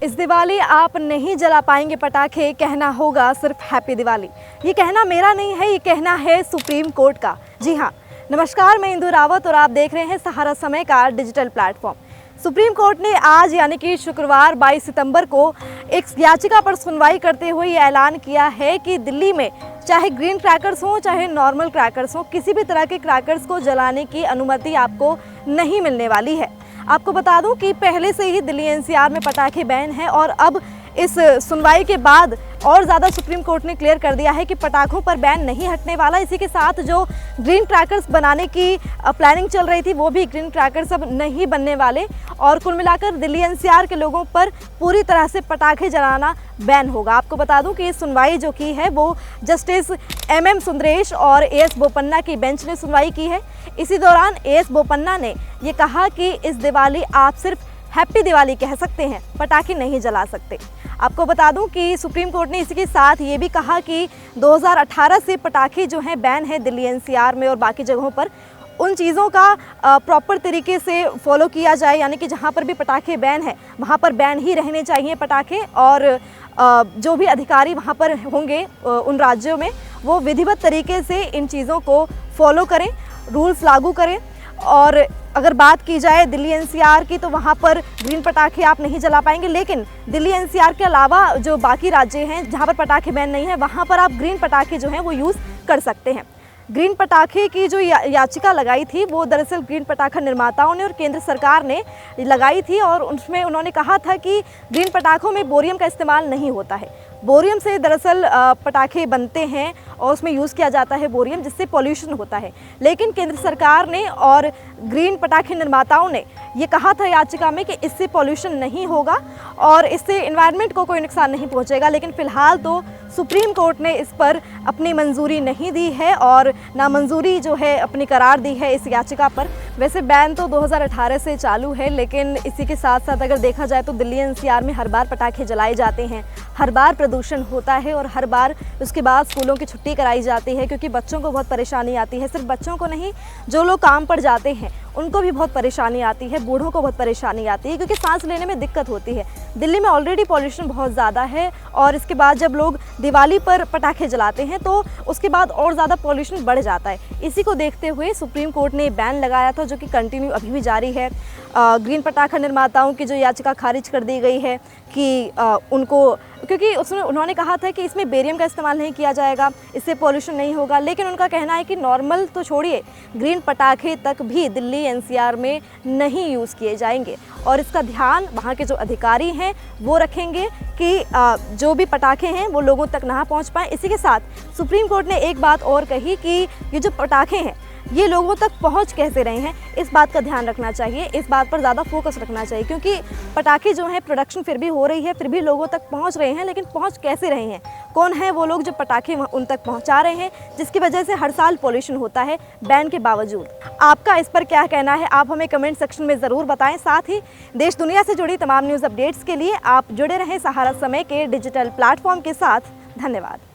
इस दिवाली आप नहीं जला पाएंगे पटाखे, कहना होगा सिर्फ हैप्पी दिवाली। ये कहना मेरा नहीं है, ये कहना है सुप्रीम कोर्ट का। जी हाँ, नमस्कार, मैं इंदु रावत और आप देख रहे हैं सहारा समय का डिजिटल प्लेटफॉर्म। सुप्रीम कोर्ट ने आज यानी कि शुक्रवार 22 सितंबर को एक याचिका पर सुनवाई करते हुए ये ऐलान किया है कि दिल्ली में चाहे ग्रीन क्रैकर्स हों चाहे नॉर्मल क्रैकर्स हों, किसी भी तरह के क्रैकर्स को जलाने की अनुमति आपको नहीं मिलने वाली है। आपको बता दूं कि पहले से ही दिल्ली एनसीआर में पटाखे बैन है और अब इस सुनवाई के बाद और ज़्यादा सुप्रीम कोर्ट ने क्लियर कर दिया है कि पटाखों पर बैन नहीं हटने वाला। इसी के साथ जो ग्रीन क्रैकर्स बनाने की प्लानिंग चल रही थी वो भी ग्रीन क्रैकर्स अब नहीं बनने वाले और कुल मिलाकर दिल्ली एनसीआर के लोगों पर पूरी तरह से पटाखे जलाना बैन होगा। आपको बता दूं कि ये सुनवाई जो की है वो जस्टिस MM सुंदरेश और AS बोपन्ना की बेंच ने सुनवाई की है। इसी दौरान AS बोपन्ना ने ये कहा कि इस दिवाली आप सिर्फ हैप्पी दिवाली कह सकते हैं, पटाखे नहीं जला सकते। आपको बता दूं कि सुप्रीम कोर्ट ने इसी के साथ ये भी कहा कि 2018 से पटाखे जो हैं बैन है दिल्ली एनसीआर में और बाकी जगहों पर, उन चीज़ों का प्रॉपर तरीके से फॉलो किया जाए, यानी कि जहाँ पर भी पटाखे बैन है वहाँ पर बैन ही रहने चाहिए पटाखे और जो भी अधिकारी वहाँ पर होंगे उन राज्यों में वो विधिवत तरीके से इन चीज़ों को फॉलो करें, रूल्स लागू करें। और अगर बात की जाए दिल्ली एनसीआर की तो वहाँ पर ग्रीन पटाखे आप नहीं जला पाएंगे, लेकिन दिल्ली एनसीआर के अलावा जो बाकी राज्य हैं जहाँ पर पटाखे बैन नहीं है वहाँ पर आप ग्रीन पटाखे जो हैं वो यूज़ कर सकते हैं। ग्रीन पटाखे की जो याचिका लगाई थी वो दरअसल ग्रीन पटाखा निर्माताओं ने और केंद्र सरकार ने लगाई थी और उसमें उन्होंने कहा था कि ग्रीन पटाखों में बोरियम का इस्तेमाल नहीं होता है। बोरियम से दरअसल पटाखे बनते हैं और उसमें यूज़ किया जाता है बोरियम, जिससे पॉल्यूशन होता है। लेकिन केंद्र सरकार ने और ग्रीन पटाखे निर्माताओं ने ये कहा था याचिका में कि इससे पॉल्यूशन नहीं होगा और इससे एनवायरनमेंट को कोई नुकसान नहीं पहुंचेगा। लेकिन फ़िलहाल तो सुप्रीम कोर्ट ने इस पर अपनी मंजूरी नहीं दी है और नामंजूरी जो है अपनी करार दी है इस याचिका पर। वैसे बैन तो 2018 से चालू है, लेकिन इसी के साथ साथ अगर देखा जाए तो दिल्ली एनसीआर में हर बार पटाखे जलाए जाते हैं, हर बार प्रदूषण होता है और हर बार उसके बाद स्कूलों की छुट्टी कराई जाती है क्योंकि बच्चों को बहुत परेशानी आती है। सिर्फ बच्चों को नहीं, जो लोग काम पर जाते हैं उनको भी बहुत परेशानी आती है, बूढ़ों को बहुत परेशानी आती है क्योंकि सांस लेने में दिक्कत होती है। दिल्ली में ऑलरेडी पॉल्यूशन बहुत ज़्यादा है और इसके बाद जब लोग दिवाली पर पटाखे जलाते हैं तो उसके बाद और ज़्यादा पॉल्यूशन बढ़ जाता है। इसी को देखते हुए सुप्रीम कोर्ट ने बैन लगाया था जो कि कंटिन्यू अभी भी जारी है। ग्रीन पटाखा निर्माताओं की जो याचिका खारिज कर दी गई है कि उनको, क्योंकि उसमें उन्होंने कहा था कि इसमें बेरियम का इस्तेमाल नहीं किया जाएगा, इससे पॉल्यूशन नहीं होगा। लेकिन उनका कहना है कि नॉर्मल तो छोड़िए, ग्रीन पटाखे तक भी दिल्ली एनसीआर में नहीं यूज़ किए जाएंगे और इसका ध्यान वहाँ के जो अधिकारी हैं वो रखेंगे कि जो भी पटाखे हैं वो लोगों तक ना पहुँच पाएँ। इसी के साथ सुप्रीम कोर्ट ने एक बात और कही कि ये जो पटाखे हैं ये लोगों तक पहुंच कैसे रहे हैं, इस बात का ध्यान रखना चाहिए, इस बात पर ज़्यादा फोकस रखना चाहिए क्योंकि पटाखे जो हैं प्रोडक्शन फिर भी हो रही है, फिर भी लोगों तक पहुंच रहे हैं, लेकिन पहुंच कैसे रहे हैं, कौन है वो लोग जो पटाखे उन तक पहुंचा रहे हैं, जिसकी वजह से हर साल पॉल्यूशन होता है बैन के बावजूद। आपका इस पर क्या कहना है, आप हमें कमेंट सेक्शन में ज़रूर बताएं। साथ ही देश दुनिया से जुड़ी तमाम न्यूज़ अपडेट्स के लिए आप जुड़े रहें सहारा समय के डिजिटल प्लेटफॉर्म के साथ। धन्यवाद।